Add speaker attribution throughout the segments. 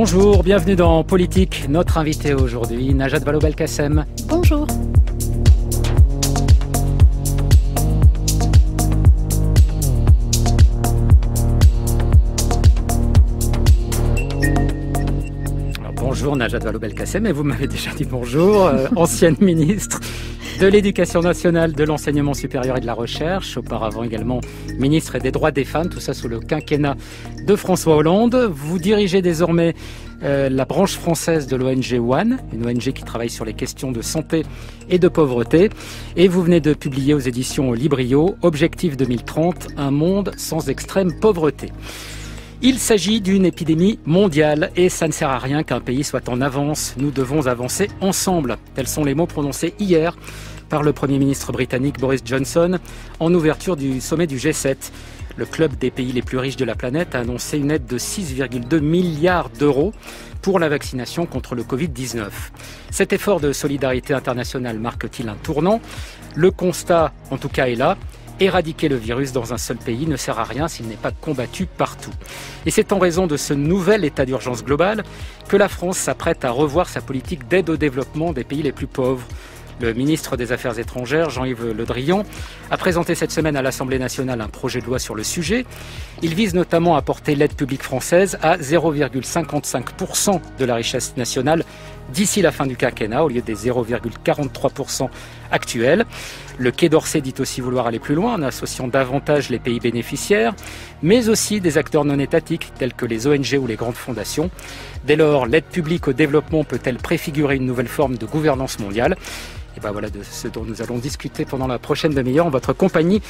Speaker 1: Bonjour, bienvenue dans Politique. Notre invité aujourd'hui, Najat Vallaud-Belkacem.
Speaker 2: Bonjour.
Speaker 1: Bonjour Najat Vallaud-Belkacem, et vous m'avez déjà dit bonjour, ancienne ministre de l'Éducation nationale, de l'enseignement supérieur et de la recherche, auparavant également ministre des droits des femmes, tout ça sous le quinquennat de François Hollande. Vous dirigez désormais la branche française de l'ONG One, une ONG qui travaille sur les questions de santé et de pauvreté. Et vous venez de publier aux éditions Librio, Objectif 2030, un monde sans extrême pauvreté. Il s'agit d'une épidémie mondiale et ça ne sert à rien qu'un pays soit en avance. Nous devons avancer ensemble. Tels sont les mots prononcés hier par le Premier ministre britannique Boris Johnson en ouverture du sommet du G7. Le club des pays les plus riches de la planète a annoncé une aide de 6,2 milliards d'euros pour la vaccination contre le Covid-19. Cet effort de solidarité internationale marque-t-il un tournant ? Le constat, en tout cas, est là. Éradiquer le virus dans un seul pays ne sert à rien s'il n'est pas combattu partout. Et c'est en raison de ce nouvel état d'urgence global que la France s'apprête à revoir sa politique d'aide au développement des pays les plus pauvres. Le ministre des Affaires étrangères, Jean-Yves Le Drian, a présenté cette semaine à l'Assemblée nationale un projet de loi sur le sujet. Il vise notamment à porter l'aide publique française à 0,55% de la richesse nationale d'ici la fin du quinquennat, au lieu des 0,43% actuels. Le Quai d'Orsay dit aussi vouloir aller plus loin en associant davantage les pays bénéficiaires, mais aussi des acteurs non étatiques tels que les ONG ou les grandes fondations. Dès lors, l'aide publique au développement peut-elle préfigurer une nouvelle forme de gouvernance mondiale ? Et bien voilà de ce dont nous allons discuter pendant la prochaine demi-heure en votre compagnie,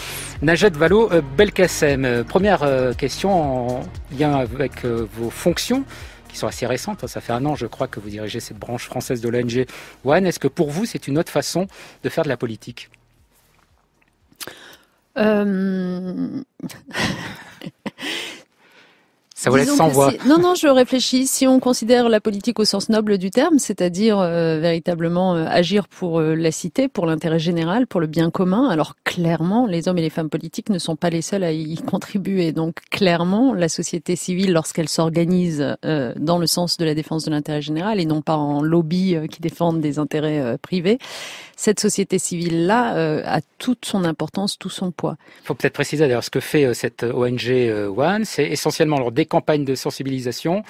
Speaker 1: Najat Vallaud-Belkacem. Première question en lien avec vos fonctions qui sont assez récentes. Ça fait 1 an, je crois, que vous dirigez cette branche française de l'ONG One. Est-ce que pour vous, c'est une autre façon de faire de la politique ? Ça vous laisse sans voix.
Speaker 2: Non, je réfléchis. Si on considère la politique au sens noble du terme, c'est-à-dire véritablement agir pour la cité, pour l'intérêt général, pour le bien commun, alors clairement, les hommes et les femmes politiques ne sont pas les seuls à y contribuer. Donc clairement, la société civile, lorsqu'elle s'organise dans le sens de la défense de l'intérêt général et non pas en lobby qui défendent des intérêts privés, cette société civile-là a toute son importance, tout son poids.
Speaker 1: Il faut peut-être préciser d'ailleurs ce que fait cette ONG One, c'est essentiellement des campagnes de sensibilisation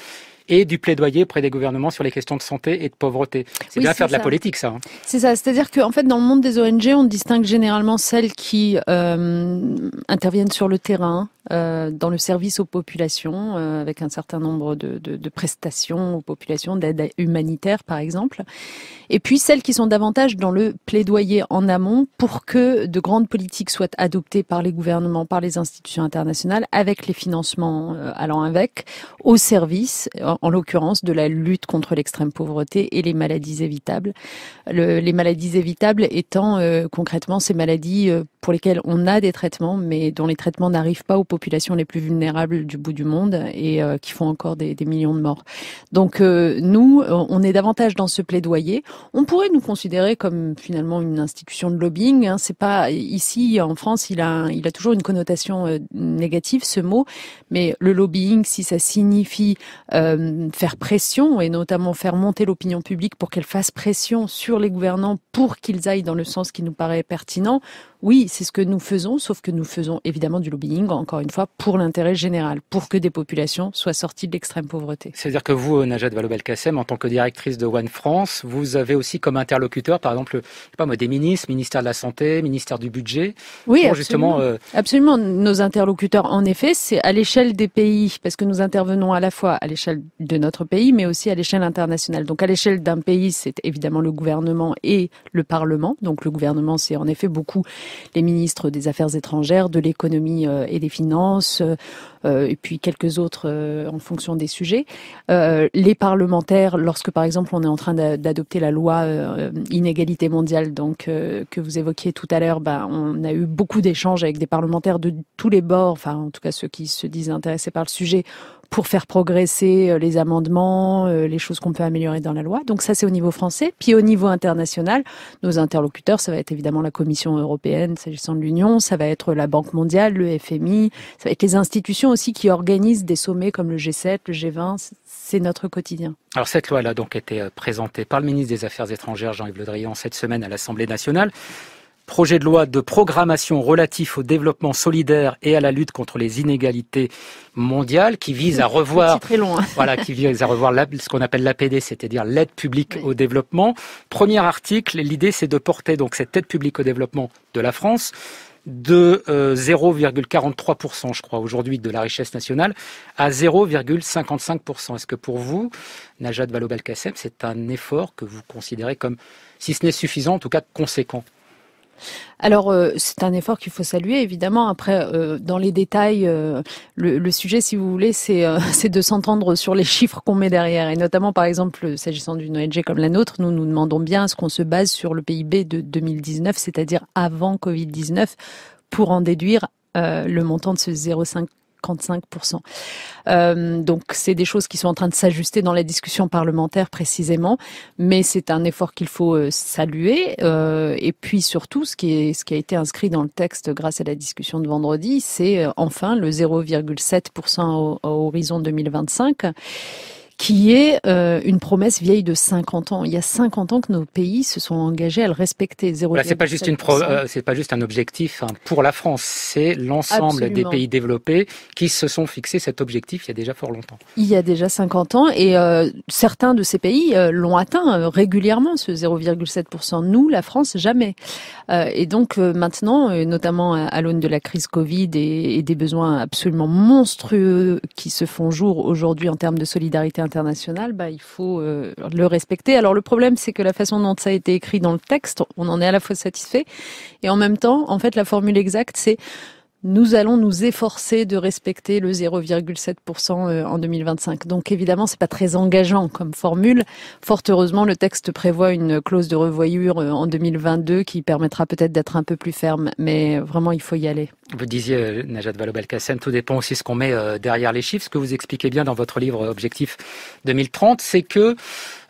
Speaker 1: et du plaidoyer auprès des gouvernements sur les questions de santé et de pauvreté. C'est bien faire de la politique, ça.
Speaker 2: C'est ça, c'est-à-dire qu'en fait, dans le monde des ONG, on distingue généralement celles qui interviennent sur le terrain, dans le service aux populations, avec un certain nombre de prestations aux populations, d'aide humanitaire par exemple, et puis celles qui sont davantage dans le plaidoyer en amont pour que de grandes politiques soient adoptées par les gouvernements, par les institutions internationales, avec les financements allant avec, au service, en l'occurrence, de la lutte contre l'extrême pauvreté et les maladies évitables. Les maladies évitables étant concrètement ces maladies pour lesquelles on a des traitements, mais dont les traitements n'arrivent pas aux populations les plus vulnérables du bout du monde et qui font encore des millions de morts. Donc nous, on est davantage dans ce plaidoyer. On pourrait nous considérer comme finalement une institution de lobbying. Hein. C'est pas ici en France, il a toujours une connotation négative ce mot, mais le lobbying, si ça signifie faire pression et notamment faire monter l'opinion publique pour qu'elle fasse pression sur les gouvernants pour qu'ils aillent dans le sens qui nous paraît pertinent. Oui, c'est ce que nous faisons, sauf que nous faisons évidemment du lobbying, encore une fois, pour l'intérêt général, pour que des populations soient sorties de l'extrême pauvreté.
Speaker 1: C'est-à-dire que vous, Najat Vallaud-Belkacem, en tant que directrice de One France, vous avez aussi comme interlocuteur, par exemple, des ministres, ministère de la Santé, ministère du Budget.
Speaker 2: Oui, absolument. Absolument. Nos interlocuteurs, en effet, c'est à l'échelle des pays, parce que nous intervenons à la fois à l'échelle de notre pays, mais aussi à l'échelle internationale. Donc à l'échelle d'un pays, c'est évidemment le gouvernement et le Parlement. Donc le gouvernement, c'est en effet beaucoup les ministres des Affaires étrangères, de l'économie et des finances, et puis quelques autres en fonction des sujets. Les parlementaires, lorsque par exemple on est en train d'adopter la loi inégalité mondiale, donc que vous évoquiez tout à l'heure, on a eu beaucoup d'échanges avec des parlementaires de tous les bords, enfin en tout cas ceux qui se disent intéressés par le sujet, pour faire progresser les amendements, les choses qu'on peut améliorer dans la loi. Donc ça, c'est au niveau français. Puis au niveau international, nos interlocuteurs, ça va être évidemment la Commission européenne, s'agissant de l'Union, ça va être la Banque mondiale, le FMI, ça va être les institutions aussi qui organisent des sommets comme le G7, le G20. C'est notre quotidien.
Speaker 1: Alors cette loi a donc été présentée par le ministre des Affaires étrangères, Jean-Yves Le Drian, cette semaine à l'Assemblée nationale. Projet de loi de programmation relatif au développement solidaire et à la lutte contre les inégalités mondiales qui vise à revoir,
Speaker 2: très long, hein.
Speaker 1: Voilà, qui vise à revoir ce qu'on appelle l'APD, c'est-à-dire l'aide publique au développement. Premier article, l'idée c'est de porter donc cette aide publique au développement de la France de 0,43%, je crois, aujourd'hui, de la richesse nationale, à 0,55%. Est-ce que pour vous, Najat Vallaud-Belkacem, c'est un effort que vous considérez comme, si ce n'est suffisant, en tout cas conséquent ?
Speaker 2: Alors, c'est un effort qu'il faut saluer, évidemment. Après, dans les détails, le sujet, si vous voulez, c'est de s'entendre sur les chiffres qu'on met derrière. Et notamment, par exemple, s'agissant d'une ONG comme la nôtre, nous demandons bien à ce qu'on se base sur le PIB de 2019, c'est-à-dire avant Covid-19, pour en déduire le montant de ce 0,55%. Donc c'est des choses qui sont en train de s'ajuster dans la discussion parlementaire précisément, mais c'est un effort qu'il faut saluer. Et puis surtout, ce qui a été inscrit dans le texte grâce à la discussion de vendredi, c'est enfin le 0,7% à horizon 2025. Qui est une promesse vieille de 50 ans. Il y a 50 ans que nos pays se sont engagés à le respecter. 0,7%.
Speaker 1: Voilà, c'est pas juste un objectif pour la France, c'est l'ensemble des pays développés qui se sont fixés cet objectif il y a déjà fort longtemps.
Speaker 2: Il y a déjà 50 ans et certains de ces pays l'ont atteint régulièrement, ce 0,7%. Nous, la France, jamais. Et donc maintenant, notamment à l'aune de la crise Covid et des besoins absolument monstrueux qui se font jour aujourd'hui en termes de solidarité internationale, il faut le respecter. Alors le problème, c'est que la façon dont ça a été écrit dans le texte, on en est à la fois satisfait et en même temps, en fait, la formule exacte, c'est nous allons nous efforcer de respecter le 0,7% en 2025. Donc évidemment, c'est pas très engageant comme formule. Fort heureusement, le texte prévoit une clause de revoyure en 2022 qui permettra peut-être d'être un peu plus ferme. Mais vraiment, il faut y aller.
Speaker 1: Vous disiez, Najat Vallaud-Belkacem, tout dépend aussi de ce qu'on met derrière les chiffres. Ce que vous expliquez bien dans votre livre Objectif 2030, c'est que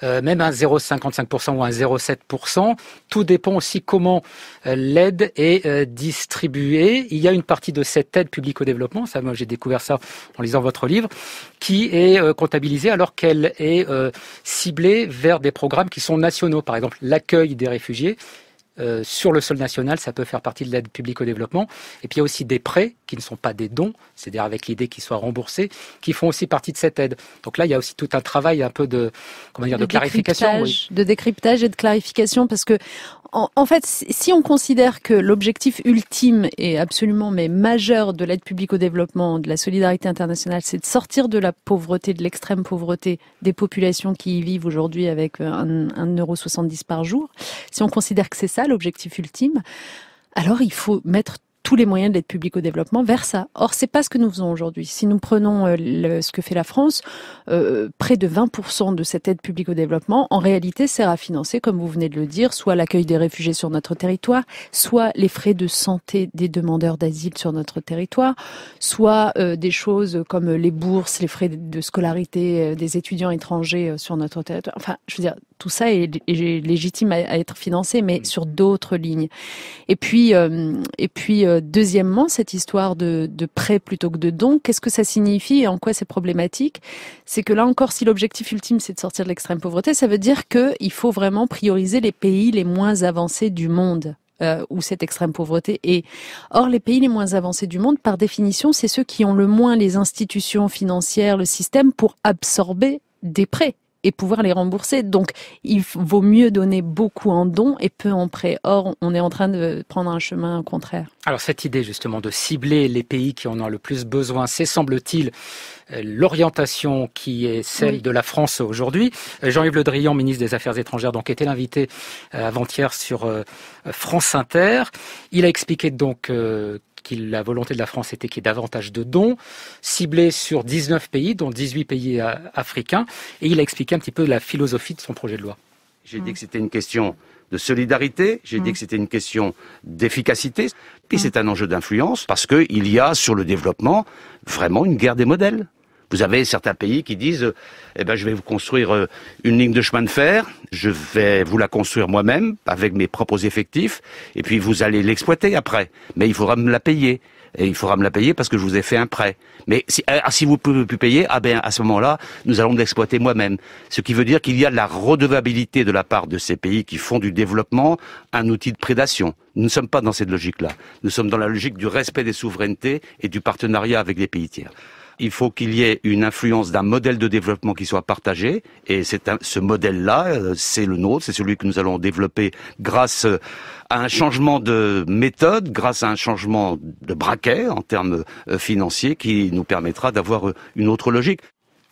Speaker 1: même un 0,55% ou un 0,7%, tout dépend aussi comment l'aide est distribuée. Il y a une partie de cette aide publique au développement, ça, moi j'ai découvert ça en lisant votre livre, qui est comptabilisée alors qu'elle est ciblée vers des programmes qui sont nationaux. Par exemple, l'accueil des réfugiés. Sur le sol national, ça peut faire partie de l'aide publique au développement. Et puis il y a aussi des prêts qui ne sont pas des dons, c'est-à-dire avec l'idée qu'ils soient remboursés, qui font aussi partie de cette aide. Donc là, il y a aussi tout un travail un peu de clarification. Oui.
Speaker 2: De décryptage et de clarification, parce que en fait, si on considère que l'objectif ultime et absolument majeur de l'aide publique au développement, de la solidarité internationale, c'est de sortir de la pauvreté, de l'extrême pauvreté des populations qui y vivent aujourd'hui avec 1,70 € par jour, si on considère que c'est ça l'objectif ultime, alors il faut mettre tous les moyens de l'aide publique au développement vers ça. Or, c'est pas ce que nous faisons aujourd'hui. Si nous prenons ce que fait la France, près de 20% de cette aide publique au développement, en réalité, sert à financer, comme vous venez de le dire, soit l'accueil des réfugiés sur notre territoire, soit les frais de santé des demandeurs d'asile sur notre territoire, soit des choses comme les bourses, les frais de scolarité des étudiants étrangers sur notre territoire. Enfin, je veux dire, tout ça est légitime à être financé, mais sur d'autres lignes. Et puis, deuxièmement, cette histoire de prêt plutôt que de don, qu'est-ce que ça signifie et en quoi c'est problématique? C'est que là encore, si l'objectif ultime c'est de sortir de l'extrême pauvreté, ça veut dire qu'il faut vraiment prioriser les pays les moins avancés du monde. Où cette extrême pauvreté est. Or, les pays les moins avancés du monde, par définition, c'est ceux qui ont le moins les institutions financières, le système pour absorber des prêts et pouvoir les rembourser. Donc, il vaut mieux donner beaucoup en dons et peu en prêts. Or, on est en train de prendre un chemin contraire.
Speaker 1: Alors, cette idée, justement, de cibler les pays qui en ont le plus besoin, c'est, semble-t-il, l'orientation qui est celle de la France aujourd'hui. Jean-Yves Le Drian, ministre des Affaires étrangères, donc était l'invité avant-hier sur France Inter. Il a expliqué donc la volonté de la France était qu'il y ait davantage de dons, ciblés sur 19 pays, dont 18 pays africains. Et il a expliqué un petit peu la philosophie de son projet de loi.
Speaker 3: J'ai dit que c'était une question de solidarité, j'ai dit que c'était une question d'efficacité, et c'est un enjeu d'influence, parce qu'il y a sur le développement vraiment une guerre des modèles. Vous avez certains pays qui disent je vais vous construire une ligne de chemin de fer, je vais vous la construire moi-même avec mes propres effectifs et puis vous allez l'exploiter après, mais il faudra me la payer. et il faudra me la payer parce que je vous ai fait un prêt. Mais si vous ne pouvez plus payer, à ce moment-là, nous allons l'exploiter moi-même. Ce qui veut dire qu'il y a de la redevabilité de la part de ces pays qui font du développement un outil de prédation. Nous ne sommes pas dans cette logique-là. Nous sommes dans la logique du respect des souverainetés et du partenariat avec les pays tiers. Il faut qu'il y ait une influence d'un modèle de développement qui soit partagé, et ce modèle-là, c'est le nôtre, c'est celui que nous allons développer grâce à un changement de méthode, grâce à un changement de braquet en termes financiers qui nous permettra d'avoir une autre logique.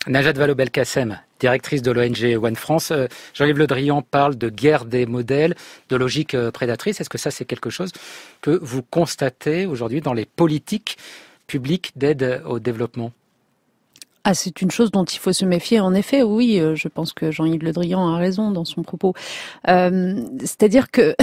Speaker 1: Najat Vallaud-Belkacem, directrice de l'ONG One France, Jean-Yves Le Drian parle de guerre des modèles, de logique prédatrice. Est-ce que ça, c'est quelque chose que vous constatez aujourd'hui dans les politiques publiques d'aide au développement ?
Speaker 2: Ah, c'est une chose dont il faut se méfier, en effet, oui, je pense que Jean-Yves Le Drian a raison dans son propos. C'est-à-dire que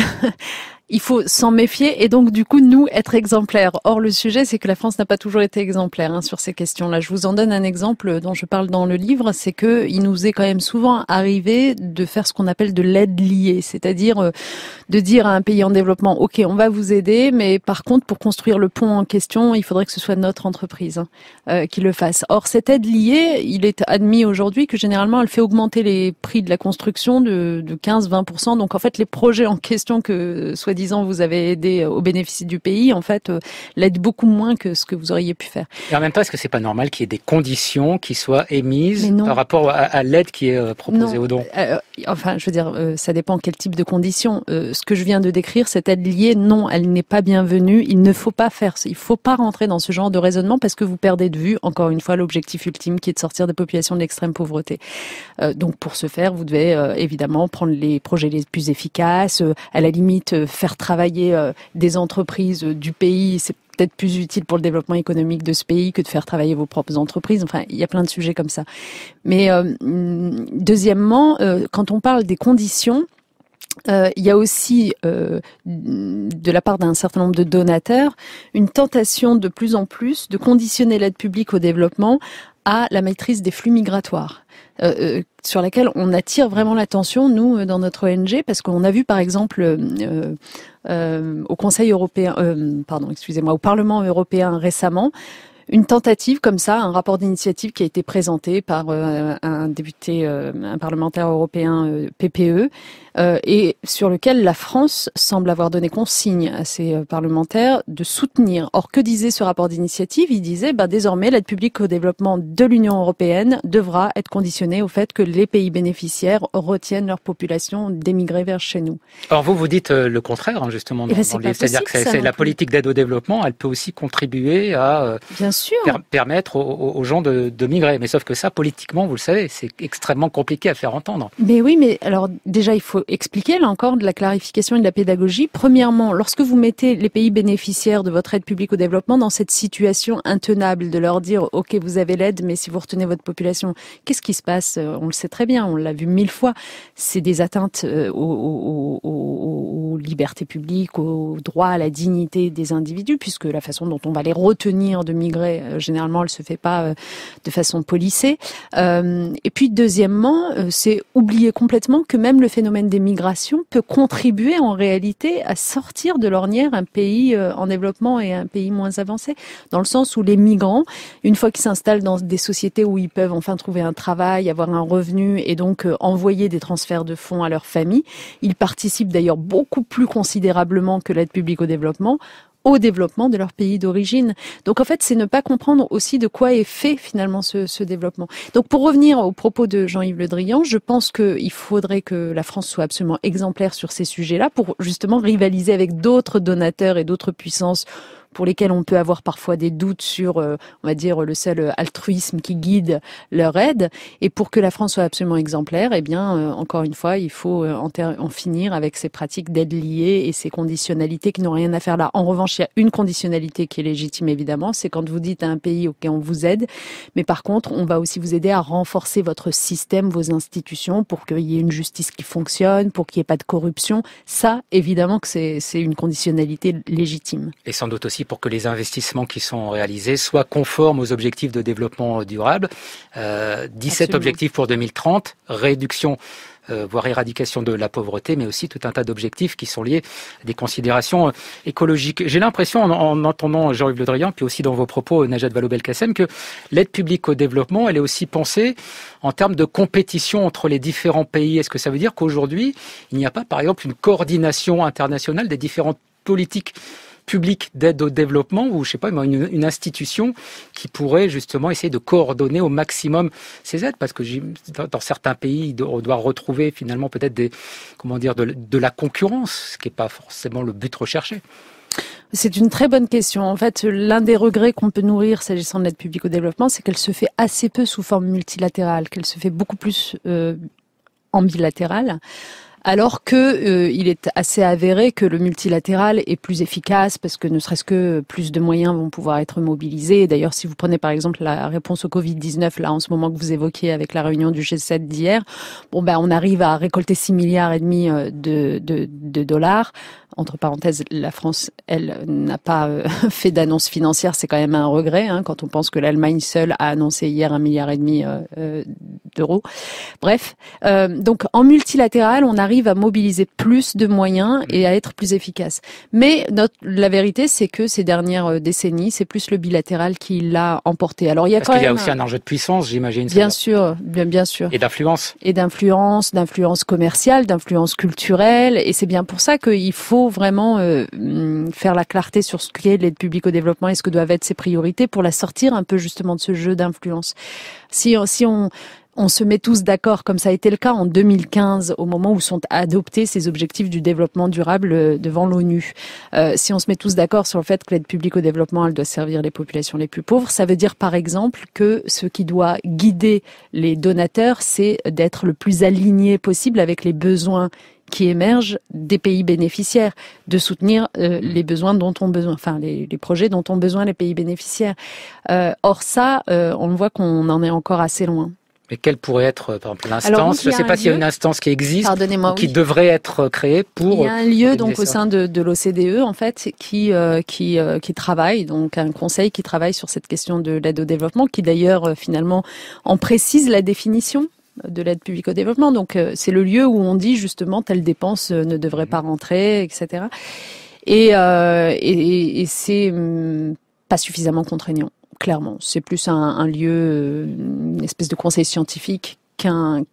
Speaker 2: il faut s'en méfier et donc du coup nous être exemplaires. Or le sujet c'est que la France n'a pas toujours été exemplaire sur ces questions-là. Je vous en donne un exemple dont je parle dans le livre, c'est que il nous est quand même souvent arrivé de faire ce qu'on appelle de l'aide liée, c'est-à-dire de dire à un pays en développement OK, on va vous aider, mais par contre pour construire le pont en question, il faudrait que ce soit notre entreprise qui le fasse. Or cette aide liée, il est admis aujourd'hui que généralement elle fait augmenter les prix de la construction de 15-20%. Donc en fait les projets en question que soi-disant vous avez aidé au bénéfice du pays, en fait, l'aide beaucoup moins que ce que vous auriez pu faire.
Speaker 1: Et en même temps, est-ce que c'est pas normal qu'il y ait des conditions qui soient émises par rapport à l'aide qui est proposée aux dons ?
Speaker 2: Enfin, je veux dire, ça dépend quel type de conditions. Ce que je viens de décrire, cette aide liée, non, elle n'est pas bienvenue. Il ne faut pas faire ça. Il faut pas rentrer dans ce genre de raisonnement parce que vous perdez de vue, encore une fois, l'objectif ultime qui est de sortir des populations de l'extrême pauvreté. Donc, pour ce faire, vous devez évidemment prendre les projets les plus efficaces, à la limite faire travailler des entreprises du pays. C'est peut-être plus utile pour le développement économique de ce pays que de faire travailler vos propres entreprises. Enfin, il y a plein de sujets comme ça. Mais deuxièmement, quand on parle des conditions, il y a aussi, de la part d'un certain nombre de donateurs, une tentation de plus en plus de conditionner l'aide publique au développement à la maîtrise des flux migratoires. Sur laquelle on attire vraiment l'attention, nous, dans notre ONG, parce qu'on a vu, par exemple, au Conseil européen, au Parlement européen récemment, une tentative comme ça, un rapport d'initiative qui a été présenté par un député, un parlementaire européen PPE, et sur lequel la France semble avoir donné consigne à ses parlementaires de soutenir. Or, que disait ce rapport d'initiative ? Il disait, désormais, l'aide publique au développement de l'Union européenne devra être conditionnée au fait que les pays bénéficiaires retiennent leur population d'émigrer vers chez nous.
Speaker 1: Or, vous dites le contraire, justement, dans le livre. C'est-à-dire que c'est la politique d'aide au développement, elle peut aussi contribuer à permettre aux gens de migrer. Mais sauf que ça, politiquement, vous le savez, c'est extrêmement compliqué à faire entendre.
Speaker 2: Mais oui, mais alors déjà, il faut expliquer, là encore, de la clarification et de la pédagogie. Premièrement, lorsque vous mettez les pays bénéficiaires de votre aide publique au développement dans cette situation intenable, de leur dire, OK, vous avez l'aide, mais si vous retenez votre population, qu'est-ce qui se passe ? On le sait très bien, on l'a vu 1000 fois. C'est des atteintes aux libertés publiques, aux droits, à la dignité des individus, puisque la façon dont on va les retenir de migrer, généralement, elle se fait pas de façon policée. Et puis, deuxièmement, c'est oublier complètement que même le phénomène des migrations peut contribuer en réalité à sortir de l'ornière un pays en développement et un pays moins avancé, dans le sens où les migrants, une fois qu'ils s'installent dans des sociétés où ils peuvent enfin trouver un travail, avoir un revenu et donc envoyer des transferts de fonds à leur famille, ils participent d'ailleurs beaucoup plus considérablement que l'aide publique au développement de leur pays d'origine. Donc en fait, c'est ne pas comprendre aussi de quoi est fait finalement ce développement. Donc pour revenir aux propos de Jean-Yves Le Drian, je pense qu'il faudrait que la France soit absolument exemplaire sur ces sujets-là pour justement rivaliser avec d'autres donateurs et d'autres puissances pour lesquels on peut avoir parfois des doutes sur, on va dire, le seul altruisme qui guide leur aide. Et pour que la France soit absolument exemplaire, eh bien, encore une fois, il faut en finir avec ces pratiques d'aide liée et ces conditionnalités qui n'ont rien à faire là. En revanche, il y a une conditionnalité qui est légitime, évidemment, c'est quand vous dites à un pays, OK, on vous aide, mais par contre, on va aussi vous aider à renforcer votre système, vos institutions, pour qu'il y ait une justice qui fonctionne, pour qu'il n'y ait pas de corruption. Ça, évidemment que c'est une conditionnalité légitime.
Speaker 1: Et sans doute aussi pour que les investissements qui sont réalisés soient conformes aux objectifs de développement durable. 17
Speaker 2: Absolument.
Speaker 1: Objectifs pour 2030, réduction voire éradication de la pauvreté, mais aussi tout un tas d'objectifs qui sont liés à des considérations écologiques. J'ai l'impression, en entendant Jean-Yves Le Drian, puis aussi dans vos propos, Najat Vallaud-Belkacem, que l'aide publique au développement, elle est aussi pensée en termes de compétition entre les différents pays. Est-ce que ça veut dire qu'aujourd'hui, il n'y a pas, par exemple, une coordination internationale des différentes politiques publiques d'aide au développement ou, je sais pas, une institution qui pourrait justement essayer de coordonner au maximum ces aides? Parce que dans certains pays, on doit retrouver finalement peut-être de la concurrence, ce qui n'est pas forcément le but recherché.
Speaker 2: C'est une très bonne question. En fait, l'un des regrets qu'on peut nourrir s'agissant de l'aide publique au développement, c'est qu'elle se fait assez peu sous forme multilatérale, qu'elle se fait beaucoup plus en bilatéral. Alors que il est assez avéré que le multilatéral est plus efficace parce que ne serait-ce que plus de moyens vont pouvoir être mobilisés. D'ailleurs, si vous prenez par exemple la réponse au Covid-19 là en ce moment que vous évoquiez avec la réunion du G7 d'hier, on arrive à récolter 6,5 milliards de dollars. Entre parenthèses, la France, elle, n'a pas fait d'annonce financière. C'est quand même un regret, quand on pense que l'Allemagne seule a annoncé hier 1,5 milliard d'euros. Bref, donc en multilatéral, on arrive à mobiliser plus de moyens et à être plus efficace. Mais la vérité, c'est que ces dernières décennies, c'est plus le bilatéral qui l'a emporté. Alors il y a
Speaker 1: Parce qu'il y a aussi un enjeu de puissance, j'imagine.
Speaker 2: Bien sûr.
Speaker 1: Et d'influence.
Speaker 2: D'influence commerciale, d'influence culturelle. Et c'est bien pour ça qu'il faut vraiment faire la clarté sur ce qu'est l'aide publique au développement et ce que doivent être ses priorités pour la sortir un peu justement de ce jeu d'influence. Si on se met tous d'accord, comme ça a été le cas en 2015, au moment où sont adoptés ces objectifs du développement durable devant l'ONU. Si on se met tous d'accord sur le fait que l'aide publique au développement, elle doit servir les populations les plus pauvres, ça veut dire par exemple que ce qui doit guider les donateurs, c'est d'être le plus aligné possible avec les besoins qui émergent des pays bénéficiaires, de soutenir les besoins dont ont besoin, les projets dont ont besoin les pays bénéficiaires. Or ça, on voit qu'on en est encore assez loin.
Speaker 1: Mais quelle pourrait être, par exemple, l'instance? Je ne sais pas s'il y a une instance qui existe ou qui devrait être créée pour...
Speaker 2: Il y a un lieu donc au sein de l'OCDE en fait qui travaille, donc un conseil qui travaille sur cette question de l'aide au développement, qui d'ailleurs finalement en précise la définition de l'aide publique au développement. Donc c'est le lieu où on dit justement telle dépense ne devrait pas rentrer, etc. Et c'est pas suffisamment contraignant. Clairement, c'est plus un lieu, une espèce de conseil scientifique qu'une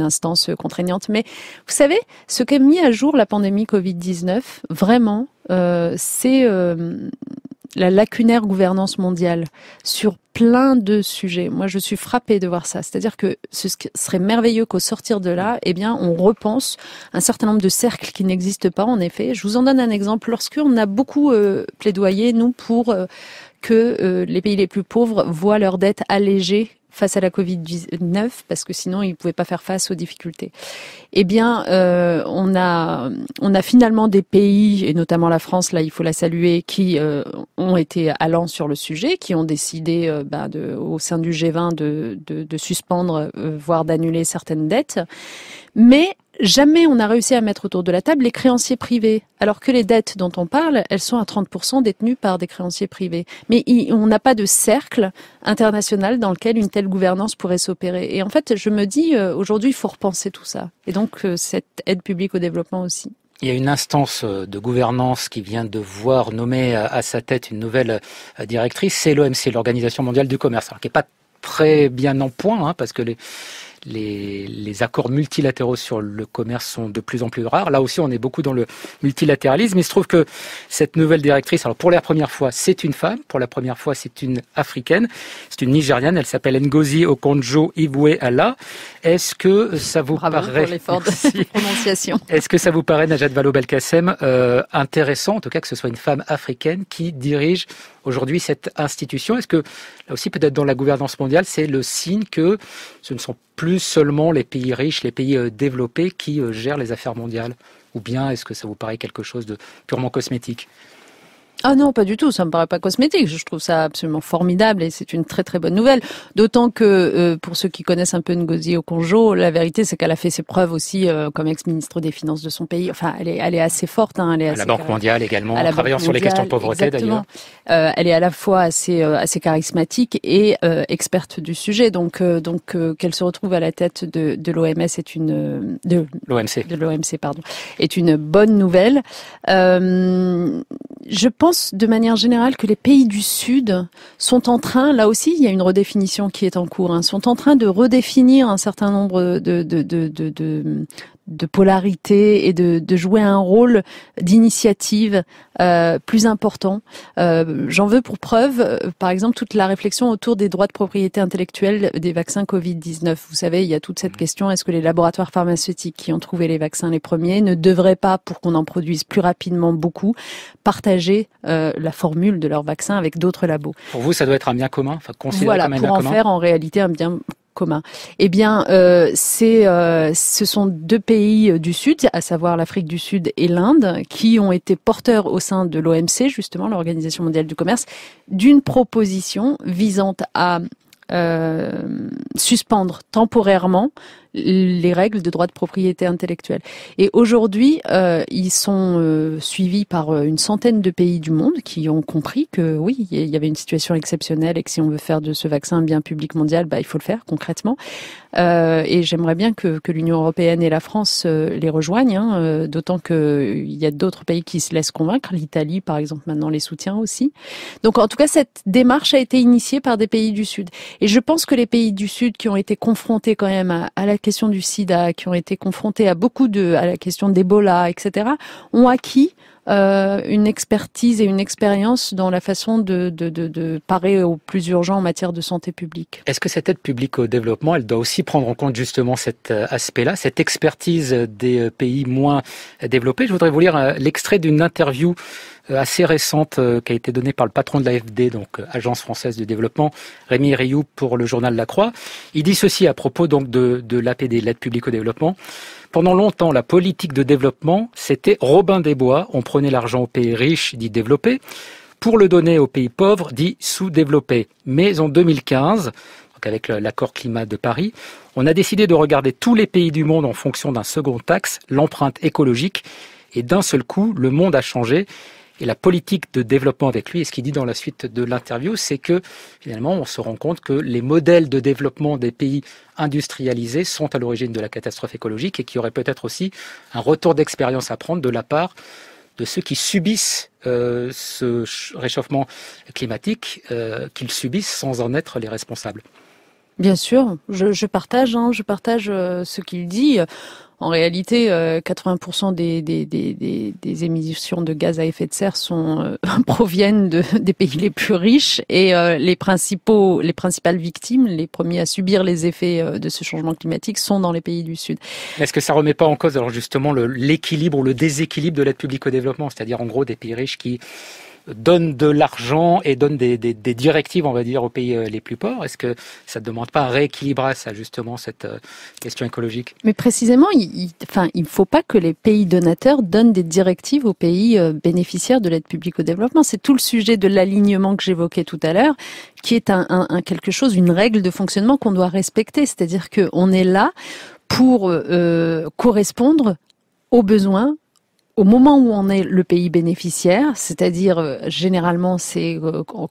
Speaker 2: instance contraignante. Mais vous savez, ce qu'a mis à jour la pandémie Covid-19, vraiment, c'est la lacunaire gouvernance mondiale sur plein de sujets. Moi, je suis frappée de voir ça. C'est-à-dire que ce serait merveilleux qu'au sortir de là, on repense un certain nombre de cercles qui n'existent pas, en effet. Je vous en donne un exemple. Lorsqu'on a beaucoup plaidoyé, nous, pour que les pays les plus pauvres voient leurs dettes allégées face à la Covid-19, parce que sinon ils ne pouvaient pas faire face aux difficultés. On a finalement des pays, et notamment la France, là il faut la saluer, qui ont été allants sur le sujet, qui ont décidé au sein du G20 de suspendre, voire d'annuler certaines dettes. Mais jamais on a réussi à mettre autour de la table les créanciers privés, alors que les dettes dont on parle, elles sont à 30% détenues par des créanciers privés. Mais on n'a pas de cercle international dans lequel une telle gouvernance pourrait s'opérer. Et en fait, je me dis, aujourd'hui, il faut repenser tout ça. Et donc, cette aide publique au développement aussi.
Speaker 1: Il y a une instance de gouvernance qui vient de voir nommer à sa tête une nouvelle directrice, c'est l'OMC, l'Organisation mondiale du commerce, alors qui n'est pas très bien en point, parce que les accords multilatéraux sur le commerce sont de plus en plus rares. Là aussi, on est beaucoup dans le multilatéralisme. Il se trouve que cette nouvelle directrice, alors pour la première fois, c'est une femme. Pour la première fois, c'est une africaine. C'est une Nigériane. Elle s'appelle Ngozi Okonjo-Iweala. Est-ce que ça vous paraît...
Speaker 2: pour l'effort de prononciation.
Speaker 1: Est-ce que ça vous paraît, Najat Vallaud-Belkacem, intéressant, en tout cas, que ce soit une femme africaine qui dirige aujourd'hui cette institution? Est-ce que, là aussi, peut-être dans la gouvernance mondiale, c'est le signe que ce ne sont plus seulement les pays riches, les pays développés qui gèrent les affaires mondiales? Ou bien est-ce que ça vous paraît quelque chose de purement cosmétique?
Speaker 2: Ah non, pas du tout, ça me paraît pas cosmétique. Je trouve ça absolument formidable et c'est une très très bonne nouvelle. D'autant que pour ceux qui connaissent un peu Ngozi Okonjo, la vérité c'est qu'elle a fait ses preuves aussi comme ex-ministre des Finances de son pays. Enfin, elle est assez forte. Elle est
Speaker 1: à
Speaker 2: assez
Speaker 1: la Banque mondiale également,
Speaker 2: à la
Speaker 1: travaillant
Speaker 2: Banque
Speaker 1: sur les questions de
Speaker 2: mondiale,
Speaker 1: pauvreté
Speaker 2: exactement.
Speaker 1: d'ailleurs.
Speaker 2: Elle est à la fois assez charismatique et experte du sujet. Donc qu'elle se retrouve à la tête de l'OMS est de l'OMC pardon, est une bonne nouvelle. Je pense de manière générale que les pays du Sud sont en train, là aussi il y a une redéfinition qui est en cours, sont en train de redéfinir un certain nombre de polarité et de jouer un rôle d'initiative plus important. J'en veux pour preuve, par exemple, toute la réflexion autour des droits de propriété intellectuelle des vaccins Covid-19. Vous savez, il y a toute cette question, est-ce que les laboratoires pharmaceutiques qui ont trouvé les vaccins les premiers ne devraient pas, pour qu'on en produise plus rapidement beaucoup, partager la formule de leur vaccin avec d'autres labos?
Speaker 1: Pour vous, ça doit être un bien commun, considéré comme un bien commun.
Speaker 2: Voilà, pour en faire en réalité un bien commun. Eh bien, ce sont deux pays du Sud, à savoir l'Afrique du Sud et l'Inde, qui ont été porteurs au sein de l'OMC, justement, l'Organisation mondiale du commerce, d'une proposition visant à suspendre temporairement les règles de droit de propriété intellectuelle. Et aujourd'hui, ils sont suivis par une centaine de pays du monde qui ont compris que oui, il y avait une situation exceptionnelle et que si on veut faire de ce vaccin un bien public mondial, il faut le faire concrètement. Et j'aimerais bien que l'Union européenne et la France les rejoignent, d'autant qu'il y a d'autres pays qui se laissent convaincre. L'Italie, par exemple, maintenant les soutient aussi. Donc, en tout cas, cette démarche a été initiée par des pays du Sud. Et je pense que les pays du Sud qui ont été confrontés quand même à la question du sida, qui ont été confrontés à à la question d'Ebola, etc., ont acquis une expertise et une expérience dans la façon de parer au plus urgent en matière de santé publique.
Speaker 1: Est-ce que cette aide publique au développement, elle doit aussi prendre en compte justement cet aspect-là, cette expertise des pays moins développés? Je voudrais vous lire l'extrait d'une interview assez récente qui a été donnée par le patron de l'AFD, donc Agence française de développement, Rémi Rioux, pour le journal La Croix. Il dit ceci à propos donc de l'APD, l'aide publique au développement. Pendant longtemps, la politique de développement, c'était Robin des Bois. On prenait l'argent aux pays riches, dits développés, pour le donner aux pays pauvres, dits sous-développés. Mais en 2015, donc avec l'accord climat de Paris, on a décidé de regarder tous les pays du monde en fonction d'un second axe, l'empreinte écologique. Et d'un seul coup, le monde a changé. Et la politique de développement avec lui, et ce qu'il dit dans la suite de l'interview, c'est que finalement, on se rend compte que les modèles de développement des pays industrialisés sont à l'origine de la catastrophe écologique et qu'il y aurait peut-être aussi un retour d'expérience à prendre de la part de ceux qui subissent ce réchauffement climatique, qu'ils subissent sans en être les responsables.
Speaker 2: Bien sûr, je partage ce qu'il dit. En réalité, 80% des émissions de gaz à effet de serre proviennent des pays les plus riches et les principales victimes, les premiers à subir les effets de ce changement climatique sont dans les pays du Sud.
Speaker 1: Est-ce que ça remet pas en cause alors justement l'équilibre ou le déséquilibre de l'aide publique au développement, c'est-à-dire en gros des pays riches qui donnent de l'argent et donnent des directives, on va dire, aux pays les plus pauvres? Est-ce que ça ne demande pas un rééquilibrage, ça, justement, cette question écologique?
Speaker 2: Mais précisément, il ne faut pas que les pays donateurs donnent des directives aux pays bénéficiaires de l'aide publique au développement. C'est tout le sujet de l'alignement que j'évoquais tout à l'heure, qui est quelque chose, une règle de fonctionnement qu'on doit respecter. C'est-à-dire qu'on est là pour correspondre aux besoins au moment où on est le pays bénéficiaire, c'est-à-dire généralement c'est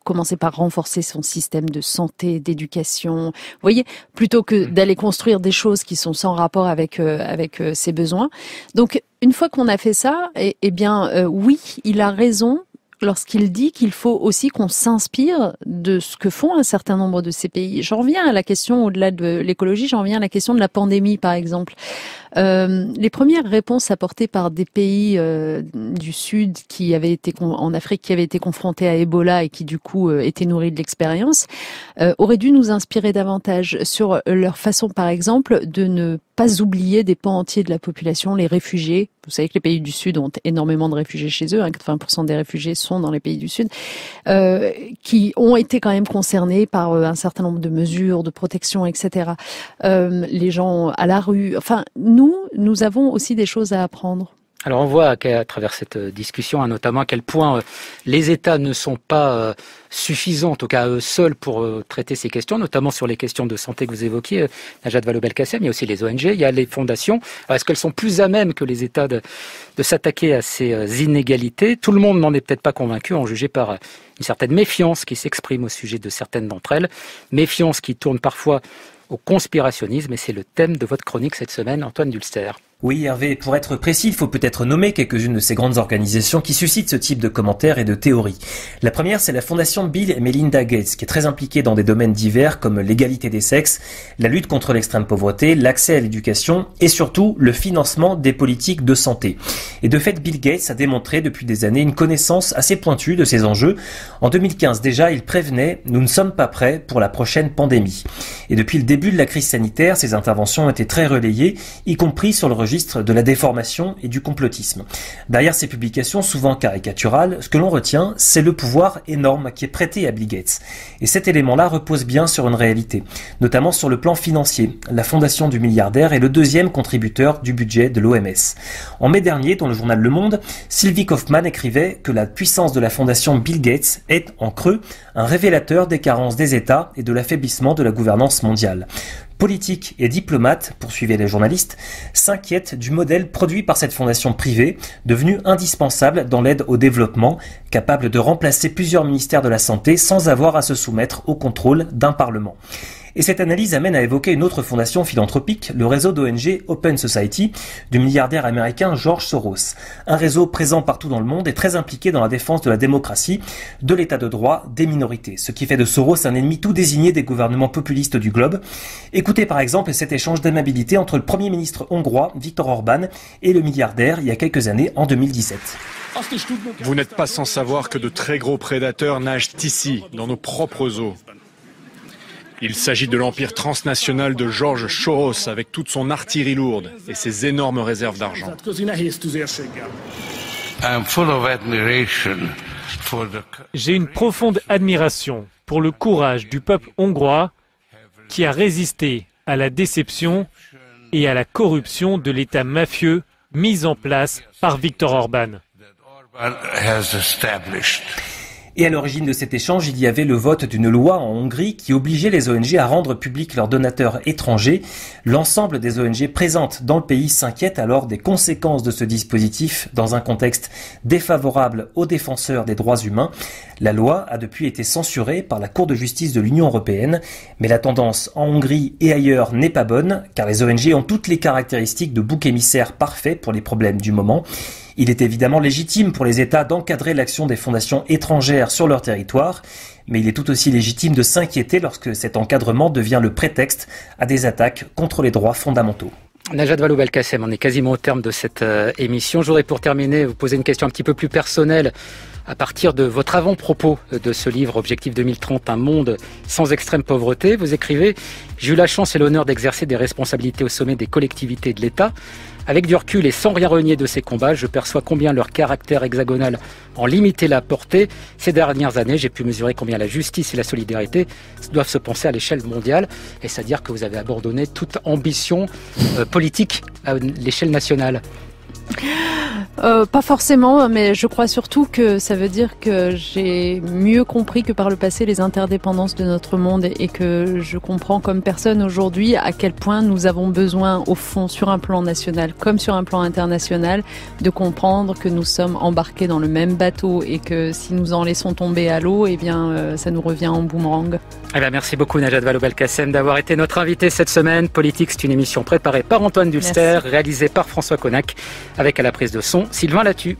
Speaker 2: commencer par renforcer son système de santé, d'éducation, vous voyez, plutôt que d'aller construire des choses qui sont sans rapport avec ses besoins. Donc une fois qu'on a fait ça, oui, il a raison lorsqu'il dit qu'il faut aussi qu'on s'inspire de ce que font un certain nombre de ces pays. J'en reviens à la question, au-delà de l'écologie, j'en reviens à la question de la pandémie, par exemple. Les premières réponses apportées par des pays du Sud en Afrique qui avaient été confrontés à Ebola et qui du coup étaient nourris de l'expérience, auraient dû nous inspirer davantage sur leur façon, par exemple, de ne pas oublier des pans entiers de la population, les réfugiés. Vous savez que les pays du Sud ont énormément de réfugiés chez eux, 80% des réfugiés sont dans les pays du Sud, qui ont été quand même concernés par un certain nombre de mesures de protection, etc. Les gens à la rue, enfin, nous avons aussi des choses à apprendre.
Speaker 1: Alors on voit qu'à travers cette discussion, notamment à quel point les États ne sont pas suffisants, en tout cas eux seuls, pour traiter ces questions, notamment sur les questions de santé que vous évoquiez, Najat Vallaud-Belkacem. Il y a aussi les ONG, il y a les fondations. Alors est-ce qu'elles sont plus à même que les États de s'attaquer à ces inégalités? Tout le monde n'en est peut-être pas convaincu, en jugé par une certaine méfiance qui s'exprime au sujet de certaines d'entre elles. Méfiance qui tourne parfois au conspirationnisme, et c'est le thème de votre chronique cette semaine, Antoine Dulster.
Speaker 4: Oui, Hervé, pour être précis, il faut peut-être nommer quelques-unes de ces grandes organisations qui suscitent ce type de commentaires et de théories. La première, c'est la fondation Bill et Melinda Gates, qui est très impliquée dans des domaines divers comme l'égalité des sexes, la lutte contre l'extrême pauvreté, l'accès à l'éducation et surtout le financement des politiques de santé. Et de fait, Bill Gates a démontré depuis des années une connaissance assez pointue de ces enjeux. En 2015 déjà, il prévenait « Nous ne sommes pas prêts pour la prochaine pandémie ». Et depuis le début de la crise sanitaire, ces interventions ont été très relayées, y compris sur le registre de la déformation et du complotisme. Derrière ces publications souvent caricaturales, ce que l'on retient, c'est le pouvoir énorme qui est prêté à Bill Gates. Et cet élément-là repose bien sur une réalité, notamment sur le plan financier. La fondation du milliardaire est le deuxième contributeur du budget de l'OMS. En mai dernier, dans le journal Le Monde, Sylvie Kaufmann écrivait que la puissance de la fondation Bill Gates est, en creux, un révélateur des carences des États et de l'affaiblissement de la gouvernance mondiale. Politiques et diplomates, poursuivaient les journalistes, s'inquiètent du modèle produit par cette fondation privée, devenue indispensable dans l'aide au développement, capable de remplacer plusieurs ministères de la Santé sans avoir à se soumettre au contrôle d'un Parlement. Et cette analyse amène à évoquer une autre fondation philanthropique, le réseau d'ONG Open Society, du milliardaire américain George Soros. Un réseau présent partout dans le monde et très impliqué dans la défense de la démocratie, de l'état de droit, des minorités. Ce qui fait de Soros un ennemi tout désigné des gouvernements populistes du globe. Écoutez par exemple cet échange d'amabilité entre le Premier ministre hongrois, Viktor Orban, et le milliardaire il y a quelques années, en 2017.
Speaker 5: Vous n'êtes pas sans savoir que de très gros prédateurs nagent ici, dans nos propres eaux. Il s'agit de l'empire transnational de George Soros avec toute son artillerie lourde et ses énormes réserves d'argent.
Speaker 6: J'ai une profonde admiration pour le courage du peuple hongrois qui a résisté à la déception et à la corruption de l'État mafieux mis en place par Viktor Orban.
Speaker 4: Et à l'origine de cet échange, il y avait le vote d'une loi en Hongrie qui obligeait les ONG à rendre publics leurs donateurs étrangers. L'ensemble des ONG présentes dans le pays s'inquiètent alors des conséquences de ce dispositif dans un contexte défavorable aux défenseurs des droits humains. La loi a depuis été censurée par la Cour de justice de l'Union européenne, mais la tendance en Hongrie et ailleurs n'est pas bonne, car les ONG ont toutes les caractéristiques de bouc émissaire parfait pour les problèmes du moment. Il est évidemment légitime pour les États d'encadrer l'action des fondations étrangères sur leur territoire, mais il est tout aussi légitime de s'inquiéter lorsque cet encadrement devient le prétexte à des attaques contre les droits fondamentaux.
Speaker 1: Najat Vallaud-Belkacem, on est quasiment au terme de cette émission. Je voudrais pour terminer vous poser une question un petit peu plus personnelle à partir de votre avant-propos de ce livre Objectif 2030, un monde sans extrême pauvreté. Vous écrivez « J'ai eu la chance et l'honneur d'exercer des responsabilités au sommet des collectivités de l'État. Avec du recul et sans rien renier de ces combats, je perçois combien leur caractère hexagonal en limitait la portée. Ces dernières années, j'ai pu mesurer combien la justice et la solidarité doivent se penser à l'échelle mondiale. » Et c'est-à-dire que vous avez abandonné toute ambition politique à l'échelle nationale.
Speaker 2: Pas forcément, mais je crois surtout que ça veut dire que j'ai mieux compris que par le passé les interdépendances de notre monde et que je comprends comme personne aujourd'hui à quel point nous avons besoin, au fond, sur un plan national comme sur un plan international, de comprendre que nous sommes embarqués dans le même bateau et que si nous en laissons tomber à l'eau, eh bien, ça nous revient en boomerang.
Speaker 1: Eh bien, merci beaucoup Najat Vallaud-Belkacem d'avoir été notre invitée cette semaine. Politique, c'est une émission préparée par Antoine Dulster, réalisée par François Connac, avec à la prise de son Sylvain Latu.